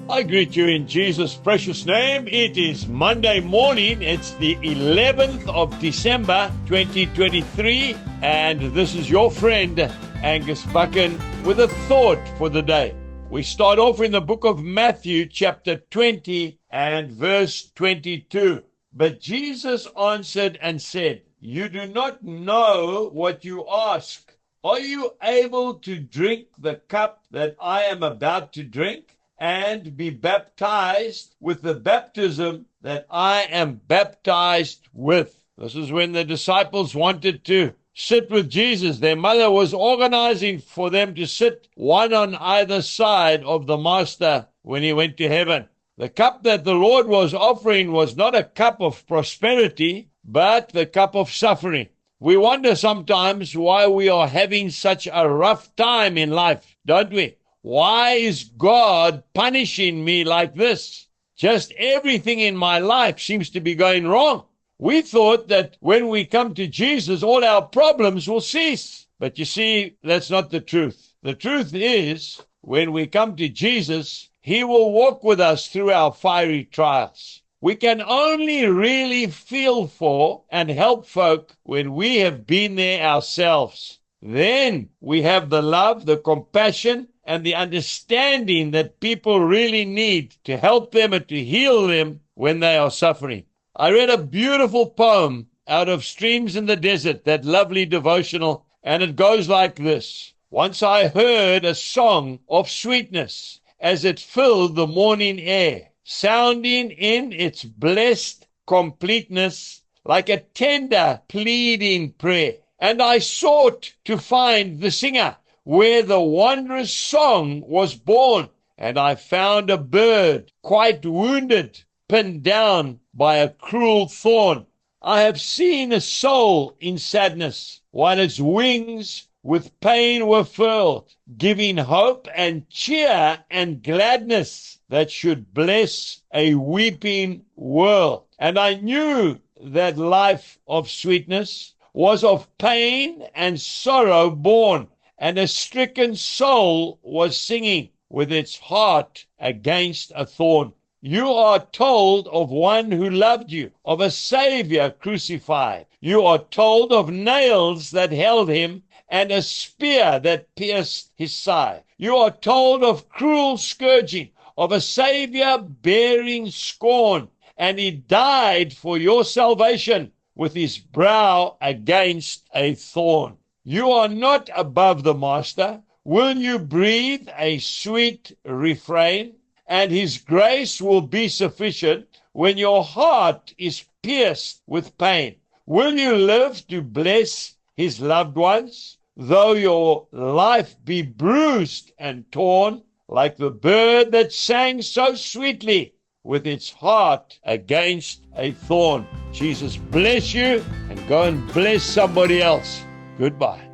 I greet you in Jesus' precious name. It is Monday morning. It's the 11th of December, 2023. And this is your friend, Angus Buchan, with a thought for the day. We start off in the book of Matthew, chapter 20 and verse 22. But Jesus answered and said, "You do not know what you ask. Are you able to drink the cup that I am about to drink and be baptized with the baptism that I am baptized with?" This is when the disciples wanted to sit with Jesus. Their mother was organizing for them to sit one on either side of the Master when he went to heaven. The cup that the Lord was offering was not a cup of prosperity, but the cup of suffering. We wonder sometimes why we are having such a rough time in life, don't we? Why is God punishing me like this? Just everything in my life seems to be going wrong. We thought that when we come to Jesus, all our problems will cease. But you see, that's not the truth. The truth is, when we come to Jesus, He will walk with us through our fiery trials. We can only really feel for and help folk when we have been there ourselves. Then we have the love, the compassion, and the understanding that people really need to help them and to heal them when they are suffering. I read a beautiful poem out of Streams in the Desert, that lovely devotional, and it goes like this. Once I heard a song of sweetness as it filled the morning air, sounding in its blessed completeness like a tender pleading prayer. And I sought to find the singer where the wondrous song was born, and I found a bird quite wounded, pinned down by a cruel thorn. I have seen a soul in sadness, while its wings with pain were furled, giving hope and cheer and gladness that should bless a weeping world. And I knew that life of sweetness was of pain and sorrow born, and a stricken soul was singing with its heart against a thorn. You are told of one who loved you, of a Savior crucified. You are told of nails that held him and a spear that pierced his side. You are told of cruel scourging, of a Savior bearing scorn, and he died for your salvation with his brow against a thorn. You are not above the Master. Will you breathe a sweet refrain? And his grace will be sufficient when your heart is pierced with pain. Will you live to bless his loved ones, though your life be bruised and torn, like the bird that sang so sweetly with its heart against a thorn? Jesus bless you, and go and bless somebody else. Goodbye.